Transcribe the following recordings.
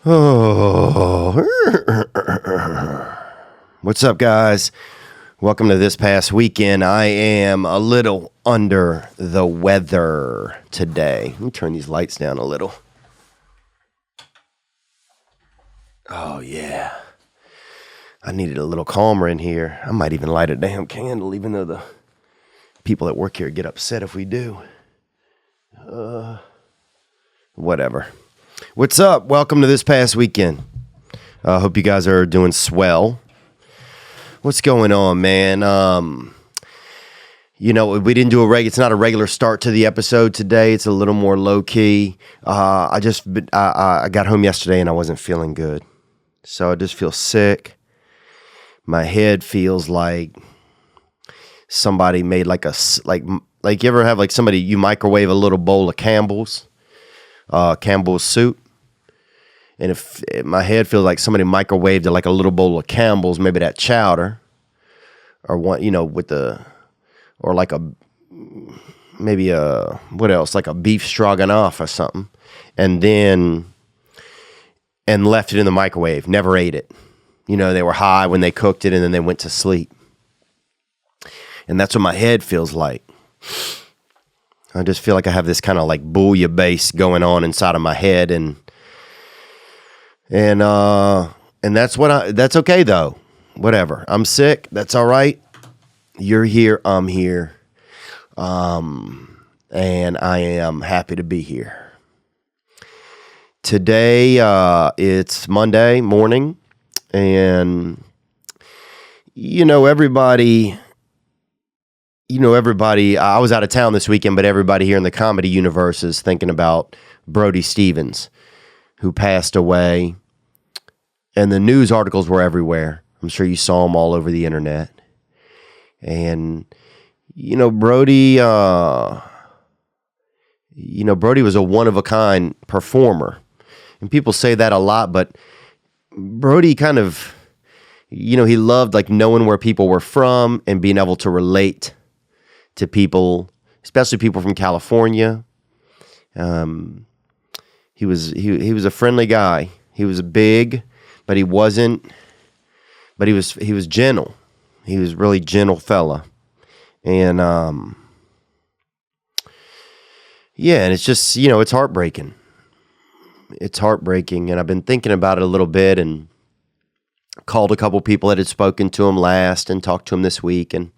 Oh, what's up, guys? Welcome to this past weekend. I am a little under the weather today. Let me turn these lights down a little. Oh, yeah. I needed a little calmer in here. I might even light a damn candle, even though the people that work here get upset if we do. Whatever. What's up? Welcome to this past weekend. Hope you guys are doing swell. What's going on, man? We didn't do it's not a regular start to the episode today. It's a little more low key. I got home yesterday and I wasn't feeling good. So I just feel sick. My head feels like somebody made like you ever have like somebody, you microwave a little bowl of Campbell's soup. And if my head feels like somebody microwaved it like a little bowl of Campbell's, maybe that chowder, or one, what else, like a beef stroganoff or something, and left it in the microwave, never ate it. They were high when they cooked it and then they went to sleep. And that's what my head feels like. I just feel like I have this kind of like bouillabaisse going on inside of my head, and that's okay though. Whatever. I'm sick. That's all right. You're here. I'm here. And I am happy to be here. Today, it's Monday morning, and everybody, I was out of town this weekend, but everybody here in the comedy universe is thinking about Brody Stephens, who passed away, and the news articles were everywhere. I'm sure you saw them all over the internet. And, Brody, Brody was a one-of-a-kind performer. And people say that a lot, but Brody kind of, he loved like knowing where people were from and being able to relate to people, especially people from California. He was a friendly guy. He was big, but he was gentle. He was a really gentle fella. And and it's just, it's heartbreaking. It's heartbreaking, and I've been thinking about it a little bit and called a couple people that had spoken to him last and talked to him this week, and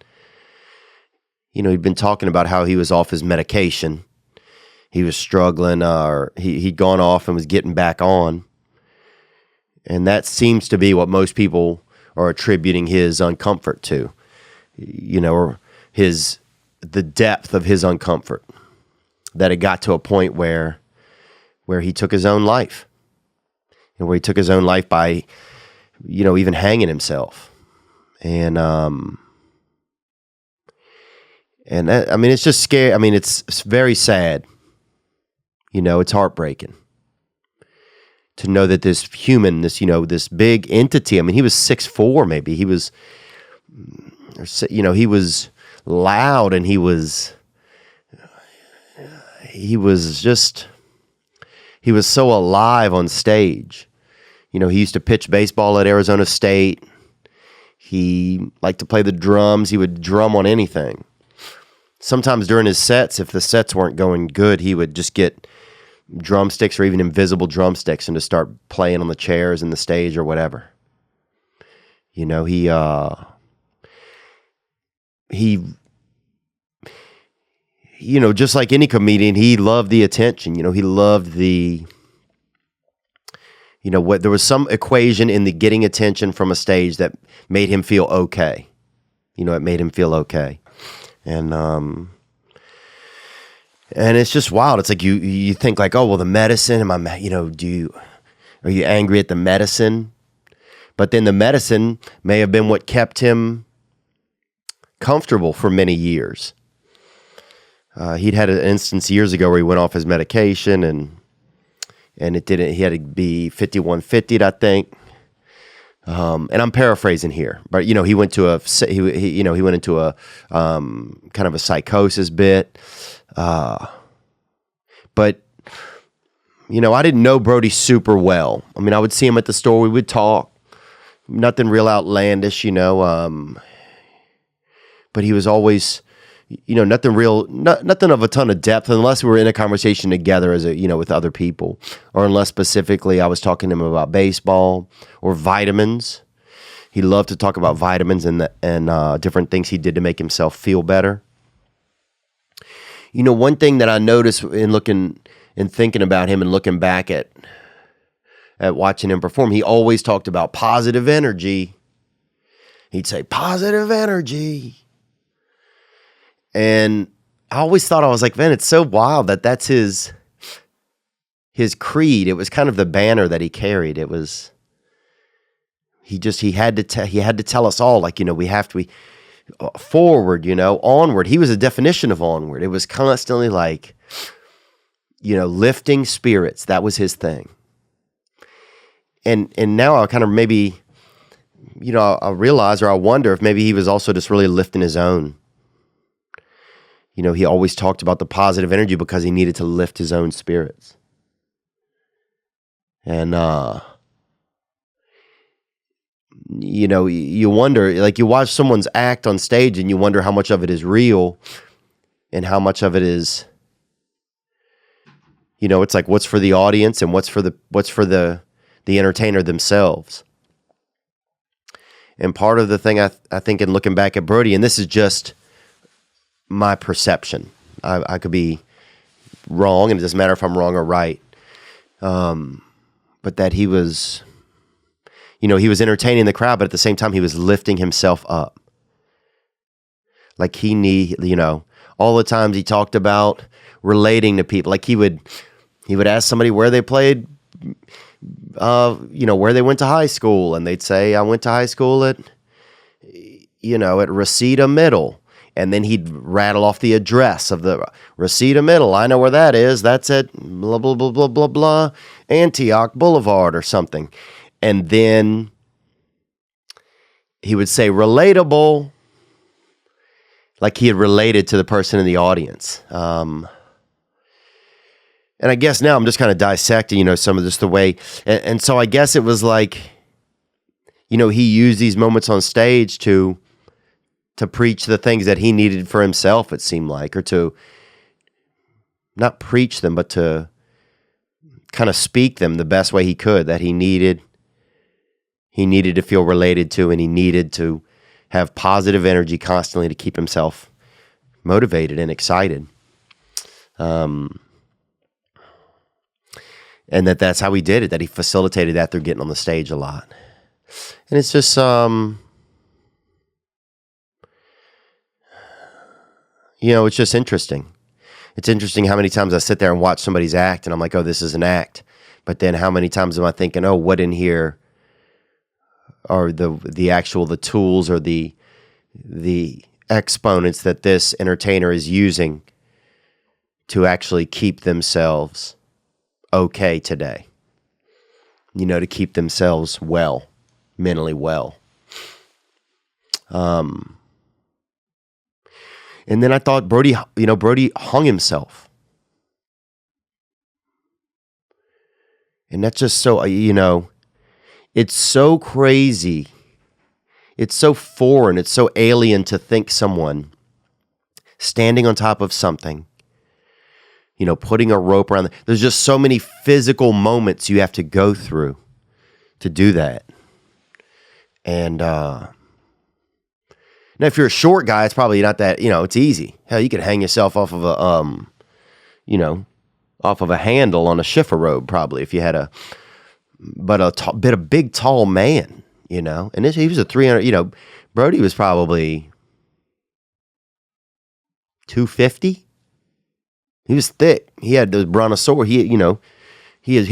he'd been talking about how he was off his medication. He was struggling, or he'd gone off and was getting back on. And that seems to be what most people are attributing his uncomfort to, or the depth of his uncomfort, that it got to a point where he took his own life, and where he took his own life by, even hanging himself. And that, it's just scary. It's very sad. It's heartbreaking to know that this human, this big entity, he was 6'4", maybe. He was, he was loud, and he was so alive on stage. He used to pitch baseball at Arizona State. He liked to play the drums. He would drum on anything. Sometimes during his sets, if the sets weren't going good, he would just get drumsticks or even invisible drumsticks and just start playing on the chairs in the stage or whatever. He just like any comedian, he loved the attention. He loved the, there was some equation in the getting attention from a stage that made him feel okay. It made him feel okay. And it's just wild. It's like you think like, oh, well, the medicine, are you angry at the medicine? But then the medicine may have been what kept him comfortable for many years. He'd had an instance years ago where he went off his medication and it didn't. He had to be 5150'd, I think. And I'm paraphrasing here, but he went to he went into a kind of a psychosis bit. But I didn't know Brody super well. I mean, I would see him at the store. We would talk. Nothing real outlandish, but he was always, nothing of a ton of depth unless we were in a conversation together with other people, or unless specifically I was talking to him about baseball or vitamins. He loved to talk about vitamins and different things he did to make himself feel better. One thing that I noticed in looking and thinking about him and looking back at watching him perform, he always talked about positive energy. He'd say, positive energy. And I always thought, I was like, man, it's so wild that that's his creed. It was kind of the banner that he carried. It was, he had to tell us all, like, we have to be forward, onward. He was a definition of onward. It was constantly like, lifting spirits. That was his thing. And now I kind of maybe, I realize, or I wonder if maybe he was also just really lifting his own. He always talked about the positive energy because he needed to lift his own spirits. And, you wonder, like, you watch someone's act on stage and you wonder how much of it is real and how much of it is, it's like, what's for the audience and what's for the entertainer themselves. And part of the thing I think in looking back at Brody, and this is just my perception, I could be wrong, and it doesn't matter if I'm wrong or right, but that he was, he was entertaining the crowd, but at the same time he was lifting himself up. Like all the times he talked about relating to people, like he would ask somebody where they played, where they went to high school, and they'd say, I went to high school at Reseda Middle. And then he'd rattle off the address of the Reseda Middle. I know where that is. That's at blah, blah, blah, blah, blah, blah, Antioch Boulevard or something. And then he would say relatable, like he had related to the person in the audience. And I guess now I'm just kind of dissecting, some of this the way. And so I guess it was like, he used these moments on stage to preach the things that he needed for himself, it seemed like, or to not preach them, but to kind of speak them the best way he could, that he needed to feel related to, and he needed to have positive energy constantly to keep himself motivated and excited. And that's how he did it, that he facilitated that through getting on the stage a lot. And it's just, it's just interesting. It's interesting how many times I sit there and watch somebody's act and I'm like, oh, this is an act. But then how many times am I thinking, oh, what in here are the tools or the exponents that this entertainer is using to actually keep themselves okay today, to keep themselves well, mentally well. And then I thought Brody hung himself. And that's just so, it's so crazy. It's so foreign. It's so alien to think someone standing on top of something, putting a rope around. There's just so many physical moments you have to go through to do that. And, now, if you're a short guy, it's probably not that, it's easy. Hell, you could hang yourself off of a handle on a shiffer robe, probably, if you had a big, tall man, and he was a 300, Brody was probably 250. He was thick. He had those brontosaurus. He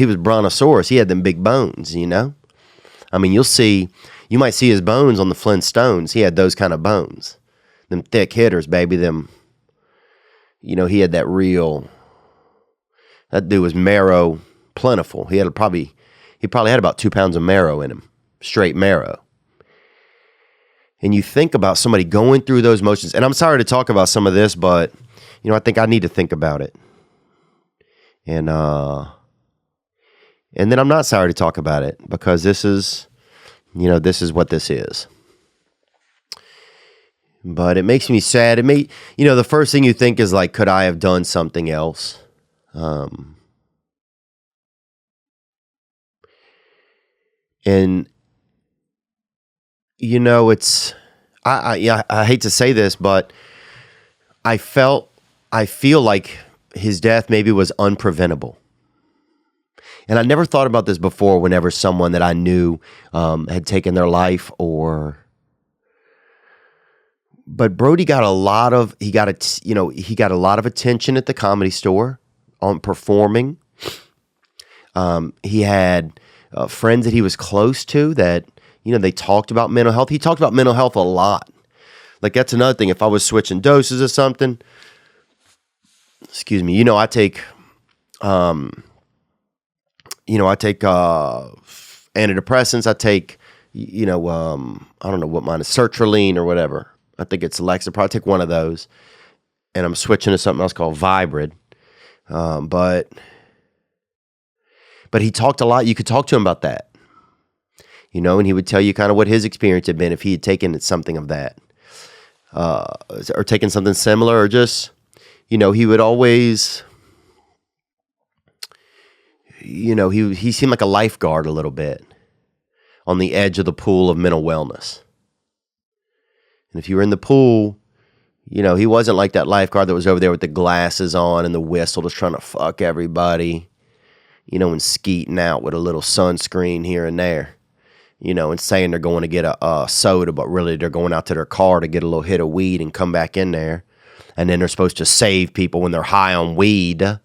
was brontosaurus. He had them big bones, I mean, you might see his bones on the Flintstones. He had those kind of bones. Them thick hitters, baby. Them, he had that dude was marrow plentiful. He probably had about 2 pounds of marrow in him. Straight marrow. And you think about somebody going through those motions. And I'm sorry to talk about some of this, but, I think I need to think about it. And, And then I'm not sorry to talk about it because this is what this is. But it makes me sad. The first thing you think is like, could I have done something else? And it's, I hate to say this, but I feel like his death maybe was unpreventable. And I never thought about this before whenever someone that I knew had taken their life but Brody got a lot of attention at the Comedy Store on performing. He had friends that he was close to that, they talked about mental health. He talked about mental health a lot. Like, that's another thing. If I was switching doses or something, excuse me, I take antidepressants. I take, I don't know what mine is, sertraline or whatever. I think it's Alexa. Probably take one of those. And I'm switching to something else called Vibrid. But he talked a lot. You could talk to him about that. And he would tell you kind of what his experience had been if he had taken something of that. Or taken something similar, or just, he would always, he seemed like a lifeguard a little bit on the edge of the pool of mental wellness. And if you were in the pool, he wasn't like that lifeguard that was over there with the glasses on and the whistle just trying to fuck everybody, and skeeting out with a little sunscreen here and there, and saying they're going to get a soda, but really they're going out to their car to get a little hit of weed and come back in there. And then they're supposed to save people when they're high on weed,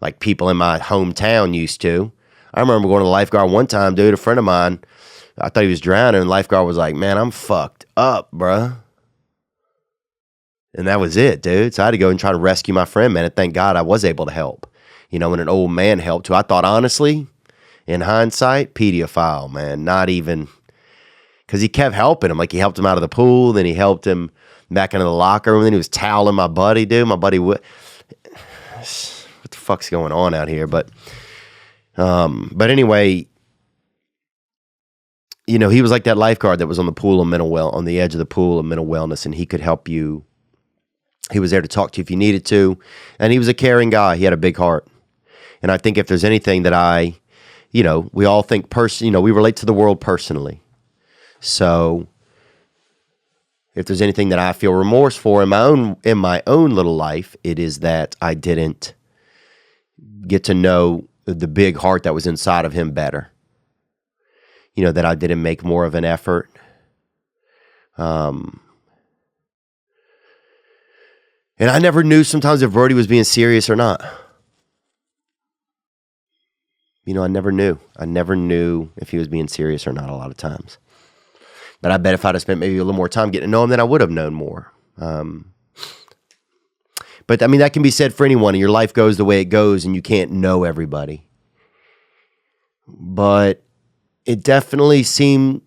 like people in my hometown used to. I remember going to the lifeguard one time, dude, a friend of mine, I thought he was drowning, and the lifeguard was like, man, I'm fucked up, bruh. And that was it, dude. So I had to go and try to rescue my friend, man, and thank God I was able to help. And an old man helped, who I thought, honestly, in hindsight, pedophile, man. Not even, because he kept helping him. Like, he helped him out of the pool, then he helped him back into the locker room, then he was toweling my buddy, dude. My buddy, what the fuck's going on out here? But anyway, he was like that lifeguard that was on the pool of on the edge of the pool of mental wellness, and he could help you. He was there to talk to you if you needed to, and he was a caring guy. He had a big heart. And I think if there's anything that we all think we relate to the world personally. So if there's anything that I feel remorse for in my own little life, it is that I didn't get to know the big heart that was inside of him better. That I didn't make more of an effort. And I never knew sometimes if Brody was being serious or not. I never knew. I never knew if he was being serious or not a lot of times. But I bet if I'd have spent maybe a little more time getting to know him, then I would have known more. But that can be said for anyone. And your life goes the way it goes, and you can't know everybody. But it definitely seemed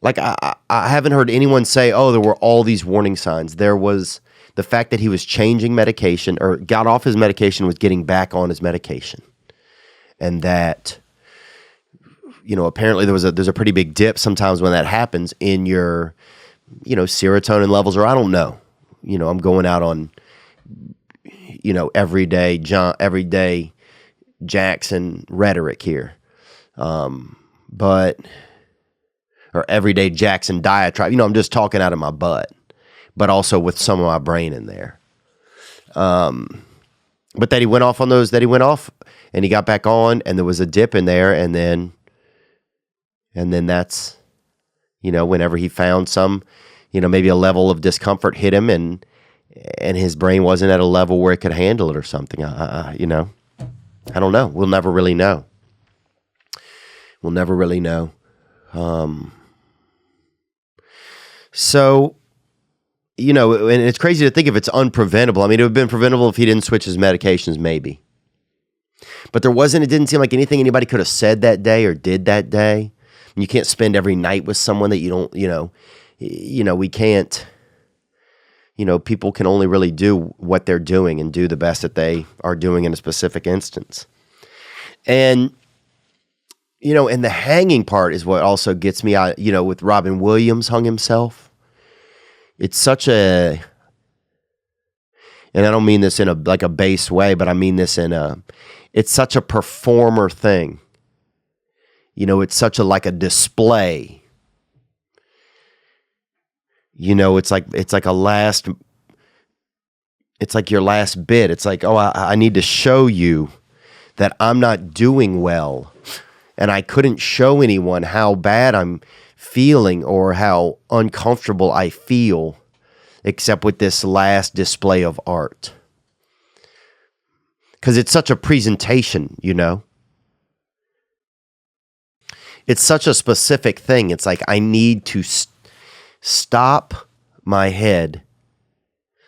like I haven't heard anyone say, oh, there were all these warning signs. There was the fact that he was changing medication, or got off his medication, was getting back on his medication. And that, apparently there's a pretty big dip sometimes when that happens in your, serotonin levels, or I don't know. I'm going out on, everyday Jackson rhetoric here. Or everyday Jackson diatribe. I'm just talking out of my butt, but also with some of my brain in there. But that he went off on those, and he got back on, and there was a dip in there, and then that's, whenever he found some, maybe a level of discomfort hit him, and his brain wasn't at a level where it could handle it or something. I don't know. We'll never really know. So, and it's crazy to think if it's unpreventable. It would have been preventable if he didn't switch his medications, maybe. But it didn't seem like anything anybody could have said that day or did that day. And you can't spend every night with someone that you don't, we can't, people can only really do what they're doing and do the best that they are doing in a specific instance. And, and the hanging part is what also gets me out, with Robin Williams hung himself. It's such and I don't mean this in a base way, but I mean this it's such a performer thing. It's such a display. It's like your last bit. It's like, oh, I need to show you that I'm not doing well. And I couldn't show anyone how bad I'm feeling or how uncomfortable I feel except with this last display of art. Because it's such a presentation, It's such a specific thing. It's like I need to stop my head.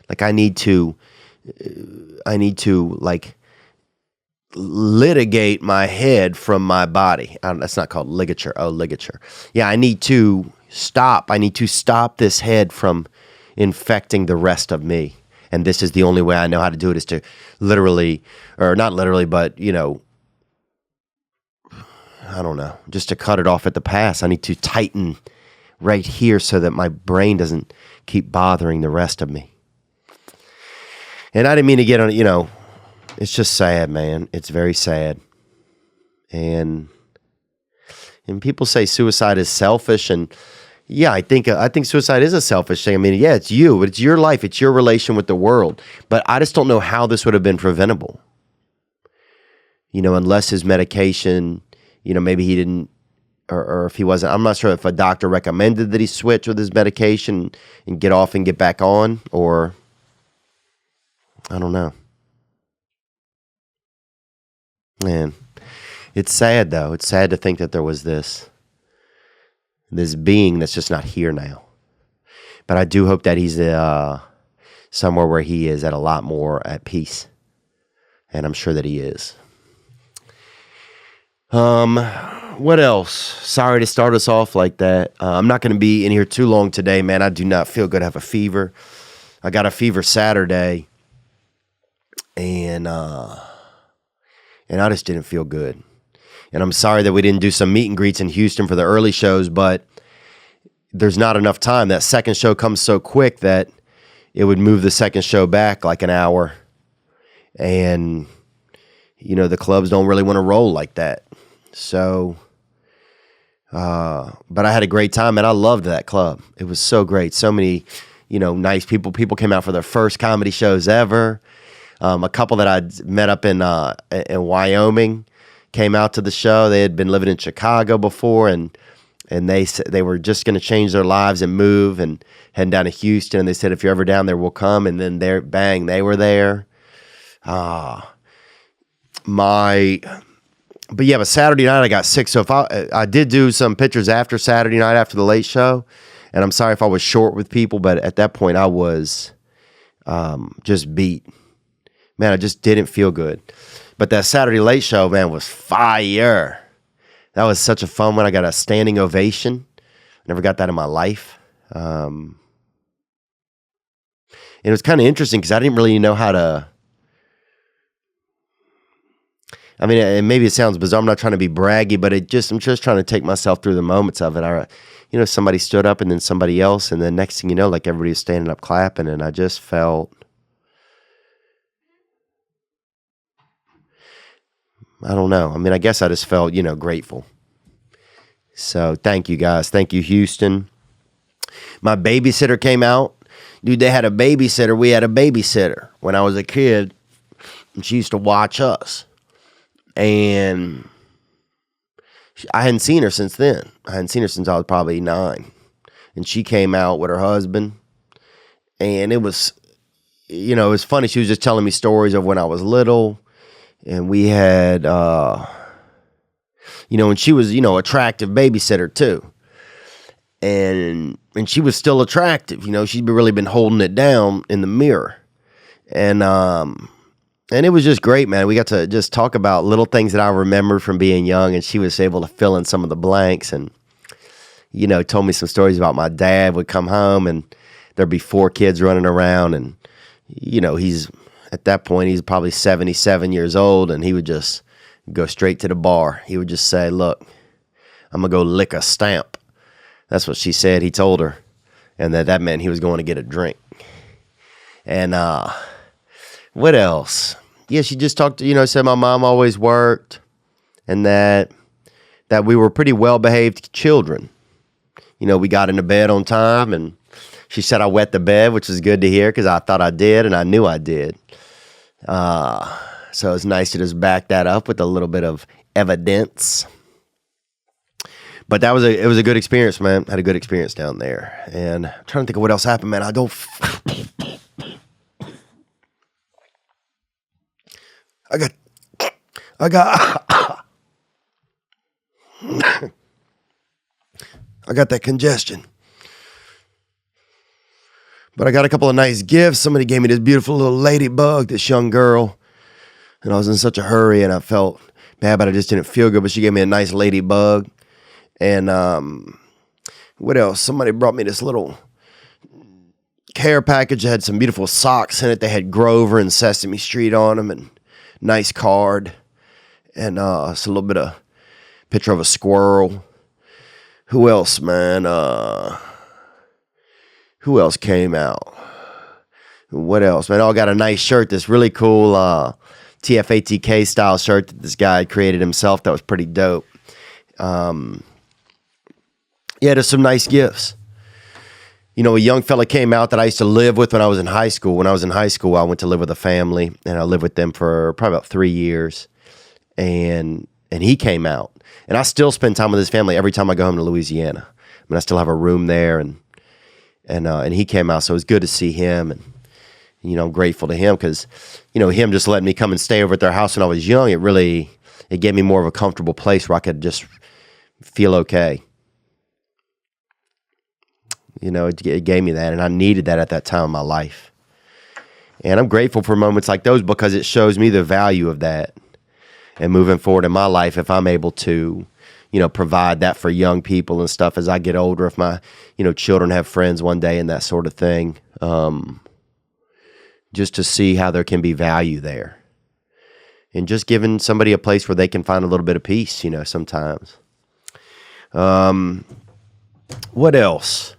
Like I need to litigate my head from my body. That's not called ligature. Oh, ligature. Yeah, I need to stop. I need to stop this head from infecting the rest of me. And this is the only way I know how to do it, is to literally, or not literally, but, I don't know, just to cut it off at the pass. I need to tighten right here so that my brain doesn't keep bothering the rest of me. And I didn't mean to get on, it's just sad, man. It's very sad. And people say suicide is selfish, and yeah, I think suicide is a selfish thing. I mean, yeah, it's you, but it's your life, it's your relation with the world. But I just don't know how this would have been preventable. Unless his medication, maybe he didn't, or if he wasn't. I'm not sure if a doctor recommended that he switch with his medication and get off and get back on, or I don't know. Man, it's sad though. It's sad to think that there was this being that's just not here now. But I do hope that he's somewhere where he is at a lot more at peace. And I'm sure that he is. What else? Sorry to start us off like that. I'm not going to be in here too long today, man. I do not feel good. I have a fever. I got a fever Saturday. And I just didn't feel good. And I'm sorry that we didn't do some meet and greets in Houston for the early shows, but there's not enough time. That second show comes so quick that it would move the second show back like an hour. And, the clubs don't really want to roll like that. So, but I had a great time, and I loved that club. It was so great. So many, nice people. People came out for their first comedy shows ever. A couple that I'd met up in Wyoming came out to the show. They had been living in Chicago before, and they were just going to change their lives and move and heading down to Houston. And they said, if you're ever down there, we'll come. And then they were there. But Saturday night I got sick. So if I did do some pictures after Saturday night after the late show, and I'm sorry if I was short with people, but at that point I was just beat. Man, I just didn't feel good. But that Saturday late show, man, was fire. That was such a fun one. I got a standing ovation. Never got that in my life. And it was kind of interesting because I didn't really know how to. I mean, and maybe it sounds bizarre. I'm not trying to be braggy, but I'm just trying to take myself through the moments of it. Somebody stood up and then somebody else, and then next thing you know, like everybody was standing up clapping, and I just felt. I don't know. I mean, I guess I just felt, grateful. So thank you guys. Thank you, Houston. My babysitter came out. Dude, they had a babysitter. We had a babysitter when I was a kid. And she used to watch us. And I hadn't seen her since then. I hadn't seen her since I was probably 9. And she came out with her husband. And it was, it was funny. She was just telling me stories of when I was little. And we had, and she was, attractive babysitter too. And she was still attractive, she'd really been holding it down in the mirror. And it was just great, man. We got to just talk about little things that I remembered from being young, and she was able to fill in some of the blanks and, told me some stories about my dad would come home and there'd be 4 kids running around, and, at that point, he's probably 77 years old, and he would just go straight to the bar. He would just say, look, I'm going to go lick a stamp. That's what she said. He told her. And that meant he was going to get a drink. And what else? Yeah, she just talked to, said my mom always worked and that we were pretty well-behaved children. We got into bed on time, and she said I wet the bed, which was good to hear because I thought I did, and I knew I did. So it was nice to just back that up with a little bit of evidence. But it was a good experience, man. Had a good experience down there. And I'm trying to think of what else happened, man. I got that congestion. But I got a couple of nice gifts. Somebody gave me this beautiful little ladybug, this young girl. And I was in such a hurry and I felt bad, but I just didn't feel good. But she gave me a nice ladybug. And what else? Somebody brought me this little care package that had some beautiful socks in it. They had Grover and Sesame Street on them, and nice card. And it's a little bit of picture of a squirrel. Who else, man? Who else came out? What else, man? Oh, I got a nice shirt. This really cool TFATK style shirt that this guy created himself. That was pretty dope. Yeah, there's some nice gifts. A young fella came out that I used to live with when I was in high school. When I was in high school, I went to live with a family, and I lived with them for probably about 3 years. And he came out. And I still spend time with his family every time I go home to Louisiana. I mean, I still have a room there, and he came out, so it was good to see him, and I'm grateful to him because him just letting me come and stay over at their house when I was young. It gave me more of a comfortable place where I could just feel okay. It gave me that, and I needed that at that time in my life. And I'm grateful for moments like those because it shows me the value of that. And moving forward in my life, if I'm able to, provide that for young people and stuff as I get older, if my, children have friends one day and that sort of thing, just to see how there can be value there. And just giving somebody a place where they can find a little bit of peace, sometimes. What else?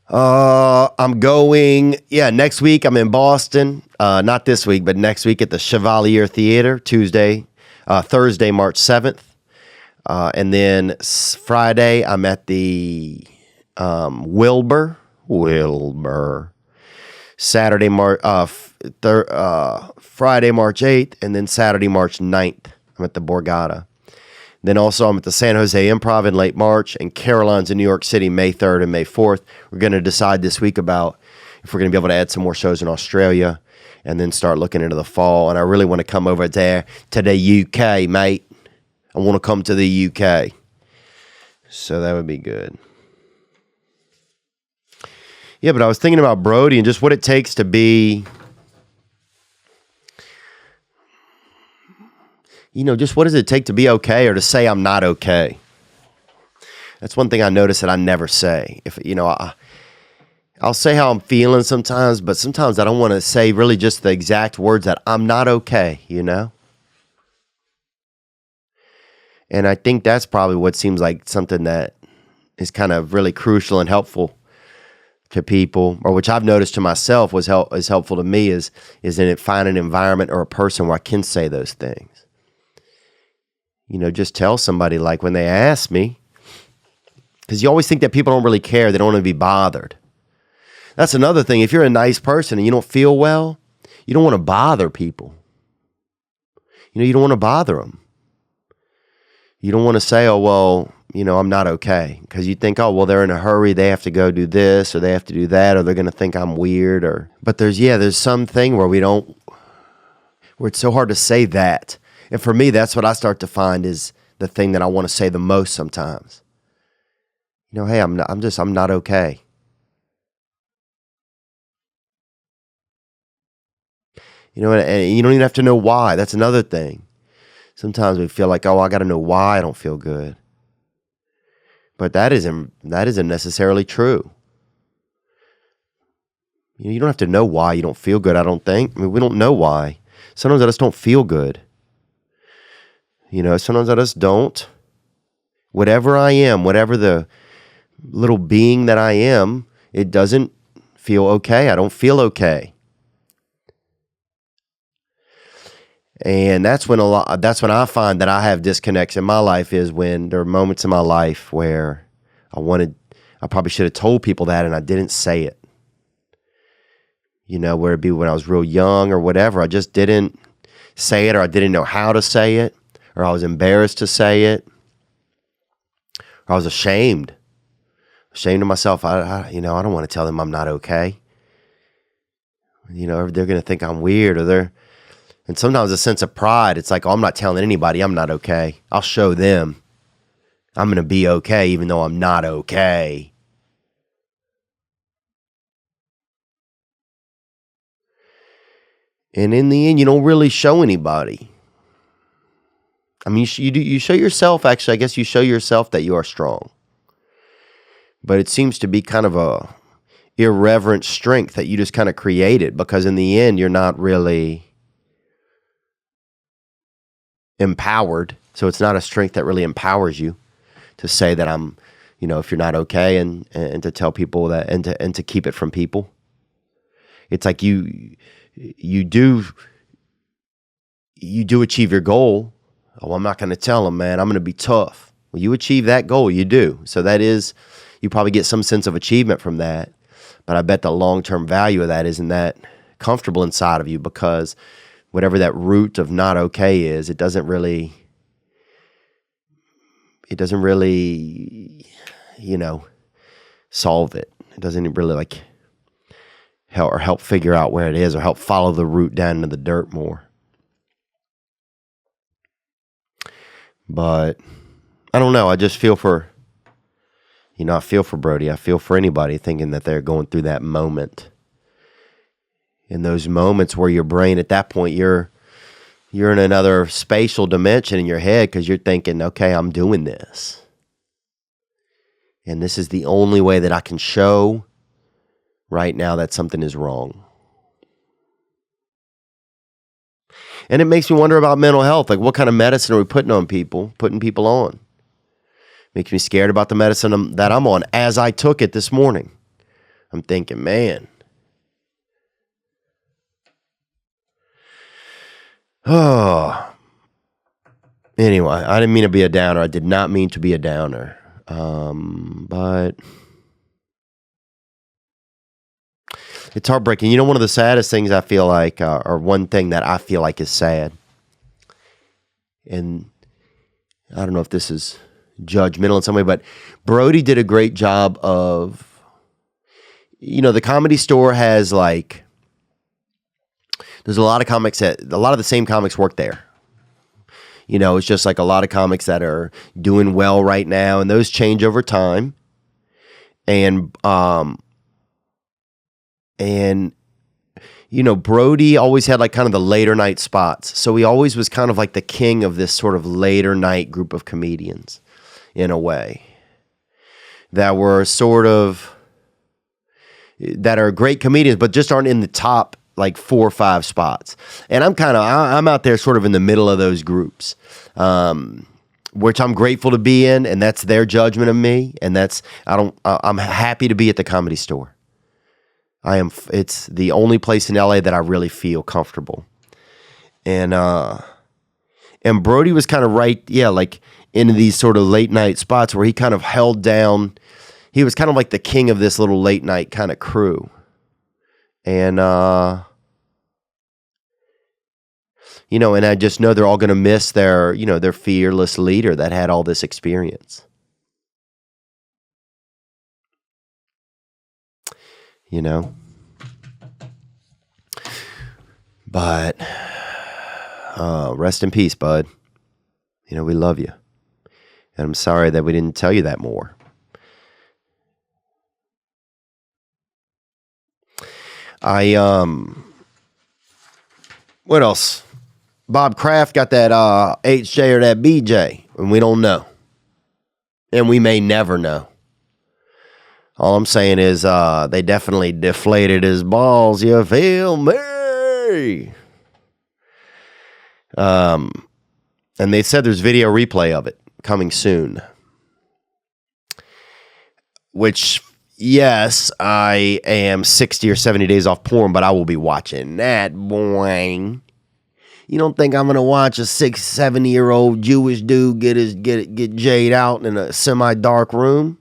I'm going, next week I'm in Boston. Not this week, but next week at the Chevalier Theater, Thursday, March 7th. And then Friday, I'm at the Wilbur. Friday, March 8th, and then Saturday, March 9th, I'm at the Borgata. Then also I'm at the San Jose Improv in late March, and Caroline's in New York City, May 3rd and May 4th. We're going to decide this week about if we're going to be able to add some more shows in Australia and then start looking into the fall. And I really want to come over there to the UK, mate. I want to come to the UK. So that would be good. Yeah, but I was thinking about Brody and just what it takes to be, just what does it take to be okay or to say I'm not okay? That's one thing I notice that I never say. If, I'll say how I'm feeling sometimes, but sometimes I don't want to say really just the exact words that I'm not okay, And I think that's probably what seems like something that is kind of really crucial and helpful to people, or which I've noticed to myself is helpful to me is in it find an environment or a person where I can say those things. Just tell somebody like when they ask me, because you always think that people don't really care. They don't want to be bothered. That's another thing. If you're a nice person and you don't feel well, you don't want to bother people. You don't want to bother them. You don't want to say, oh, well, I'm not okay. Because you think, oh, well, they're in a hurry. They have to go do this or they have to do that or they're going to think I'm weird. But there's something where where it's so hard to say that. And for me, that's what I start to find is the thing that I want to say the most sometimes. Hey, I'm not okay. And you don't even have to know why. That's another thing. Sometimes we feel like, oh, I got to know why I don't feel good. But that isn't necessarily true. You don't have to know why you don't feel good, I don't think. I mean, we don't know why. Sometimes I just don't feel good. Sometimes I just don't. Whatever I am, whatever the little being that I am, it doesn't feel okay. I don't feel okay. And that's when I find that I have disconnects in my life, is when there are moments in my life where I probably should have told people that and I didn't say it. Where it'd be when I was real young or whatever. I just didn't say it, or I didn't know how to say it, or I was embarrassed to say it, or I was ashamed of myself. I don't want to tell them I'm not okay. They're going to think I'm weird, and sometimes a sense of pride. It's like, oh, I'm not telling anybody I'm not okay. I'll show them I'm going to be okay, even though I'm not okay. And in the end, you don't really show anybody. I mean, you show yourself, actually, I guess you show yourself that you are strong. But it seems to be kind of a irreverent strength that you just kind of created, because in the end, you're not really empowered. So it's not a strength that really empowers you to say that I'm, if you're not okay, and to tell people that, and to keep it from people. It's like you do achieve your goal. Oh, I'm not going to tell them, man. I'm going to be tough. Well, you achieve that goal, you do. So that is, you probably get some sense of achievement from that. But I bet the long-term value of that isn't that comfortable inside of you, because whatever that root of not okay is, it doesn't really, solve it. It doesn't really help figure out where it is, or help follow the root down into the dirt more. But I don't know. I just feel for, I feel for Brody. I feel for anybody thinking that they're going through that moment. In those moments where your brain, at that point, you're in another spatial dimension in your head, because you're thinking, okay, I'm doing this. And this is the only way that I can show right now that something is wrong. And it makes me wonder about mental health. Like, what kind of medicine are we putting people on? Makes me scared about the medicine that I'm on as I took it this morning. I'm thinking, man. Oh. Anyway, I didn't mean to be a downer. I did not mean to be a downer. But it's heartbreaking. One of the saddest things I feel like, or one thing that I feel like is sad, and I don't know if this is judgmental in some way, but Brody did a great job of, the Comedy Store has there's a lot of comics a lot of the same comics work there. It's just like a lot of comics that are doing well right now, and those change over time. And Brody always had kind of the later night spots. So he always was kind of like the king of this sort of later night group of comedians, in a way, that were that are great comedians, but just aren't in the top 4 or 5 spots. And I'm out there sort of in the middle of those groups, which I'm grateful to be in, and that's their judgment of me. And I'm happy to be at the Comedy Store. It's the only place in LA that I really feel comfortable. And Brody was kind of right, into these sort of late night spots where he kind of held down. He was kind of like the king of this little late night kind of crew. And, and I just know they're all going to miss their fearless leader that had all this experience. But rest in peace, bud. We love you. And I'm sorry that we didn't tell you that more. What else? Bob Kraft got that HJ or that BJ, and we don't know. And we may never know. All I'm saying is they definitely deflated his balls, you feel me? And they said there's video replay of it coming soon. Which, yes, I am 60 or 70 days off porn, but I will be watching that, boing. You don't think I'm going to watch a 70-year-old Jewish dude get jayed out in a semi-dark room?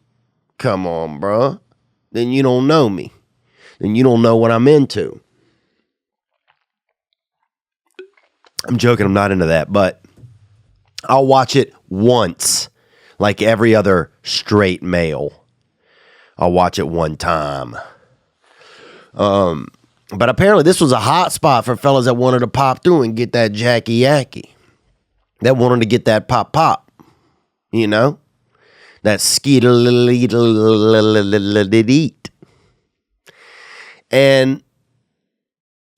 Come on, bro. Then you don't know me. Then you don't know what I'm into. I'm joking. I'm not into that, but I'll watch it once, like every other straight male. I'll watch it one time. But apparently this was a hot spot for fellas that wanted to pop through and get that Jackie Yaki. That wanted to get that pop. You know? That skeeter.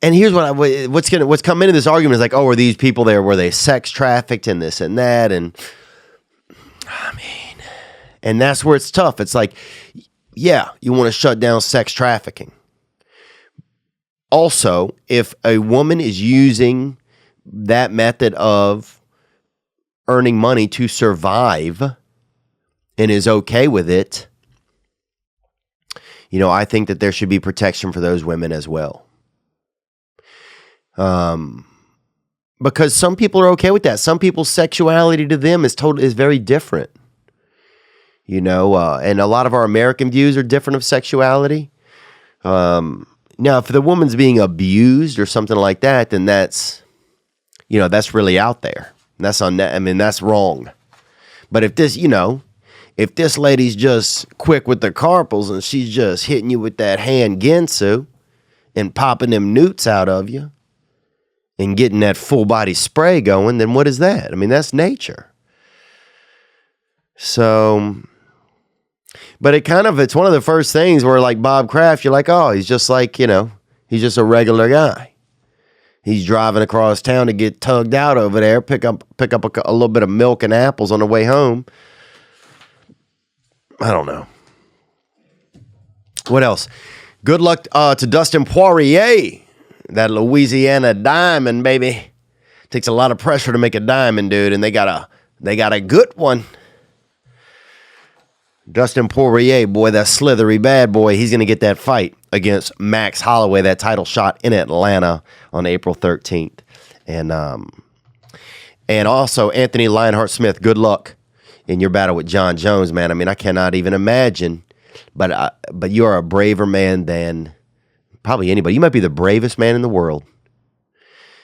And here's what's come into this argument is like, oh, are these people there? Were they sex trafficked and this and that? And I mean, and that's where it's tough. It's like, yeah, you want to shut down sex trafficking. Also, if a woman is using that method of earning money to survive and is okay with it, you know, I think that there should be protection for those women as well. Because some people are okay with that. Some people's sexuality to them is very different. You know, and a lot of our American views are different of sexuality. Now, if the woman's being abused or something like that, then that's really out there. That's that's wrong. But if this lady's just quick with the carpals and she's just hitting you with that hand ginsu and popping them newts out of you and getting that full body spray going, then what is that? I mean, that's nature. So, but it's one of the first things where like Bob Kraft, you're like, oh, he's just like, he's just a regular guy. He's driving across town to get tugged out over there, pick up a little bit of milk and apples on the way home. I don't know. What else? Good luck to Dustin Poirier. That Louisiana diamond, baby. Takes a lot of pressure to make a diamond, dude, and they got a good one. Dustin Poirier, boy, that slithery bad boy, he's going to get that fight against Max Holloway, that title shot in Atlanta on April 13th. And also Anthony Lionheart Smith, good luck in your battle with John Jones, man. I mean, I cannot even imagine, but you are a braver man than probably anybody. You might be the bravest man in the world.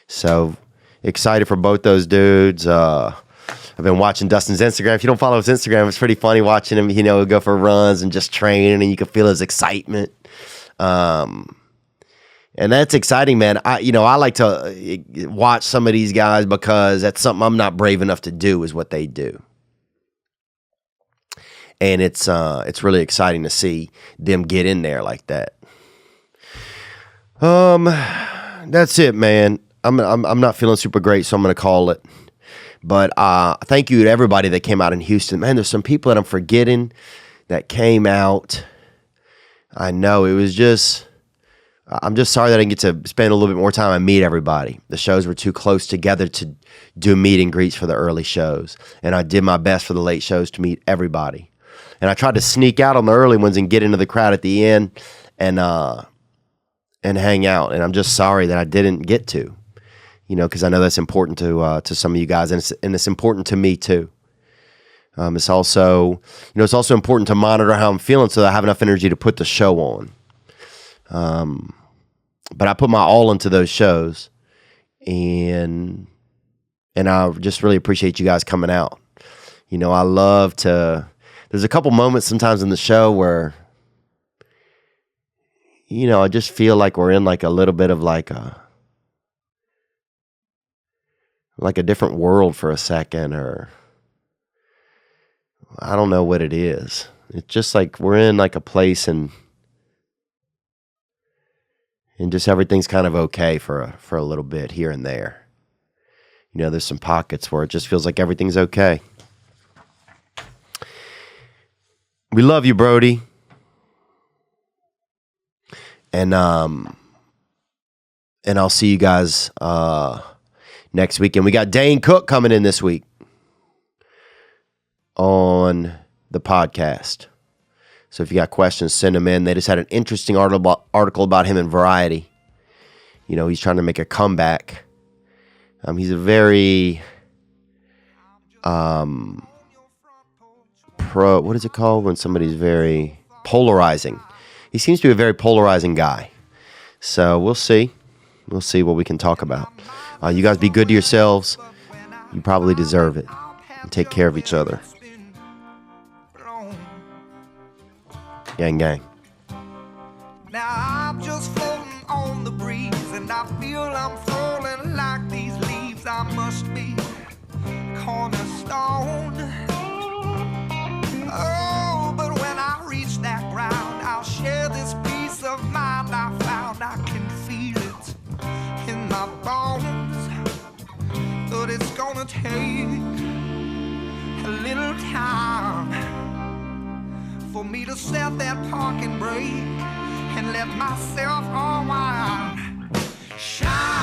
So excited for both those dudes. I've been watching Dustin's Instagram. If you don't follow his Instagram, it's pretty funny watching him, go for runs and just training, and you can feel his excitement. And that's exciting, man. I like to watch some of these guys because that's something I'm not brave enough to do, is what they do. And it's really exciting to see them get in there like that. That's it, man. I'm not feeling super great, so I'm going to call it. But thank you to everybody that came out in Houston. Man, there's some people that I'm forgetting that came out. I know, it was just, I'm just sorry that I didn't get to spend a little bit more time and meet everybody. The shows were too close together to do meet and greets for the early shows. And I did my best for the late shows to meet everybody. And I tried to sneak out on the early ones and get into the crowd at the end and hang out. And I'm just sorry that I didn't get to. Because I know that's important to some of you guys, and it's important to me too. It's also, it's also important to monitor how I'm feeling so that I have enough energy to put the show on. But I put my all into those shows, and I just really appreciate you guys coming out. I love to. There's a couple moments sometimes in the show where, I just feel like we're in like a little bit of like a different world for a second, or I don't know what it is. It's just like we're in like a place and just everything's kind of okay for a little bit here and there. There's some pockets where it just feels like everything's okay. We love you, Brody. And I'll see you guys next weekend. We got Dane Cook coming in this week. on the podcast. So if you got questions, send them in. They just had an interesting article about him in Variety. You know, he's trying to make a comeback. He's a very what is it called when somebody's very polarizing? He seems to be a very polarizing guy. So we'll see. We'll see what we can talk about. You guys be good to yourselves. You probably deserve it. And take care of each other. Gang, gang. Now I'm just floating on the breeze, and I feel I'm falling like these leaves. I must be cornerstone. Oh, but when I reach that ground, I'll share this peace of mind I found. I can feel it in my bones, but it's gonna take a little time for me to set that parking brake and let myself unwind. Shine.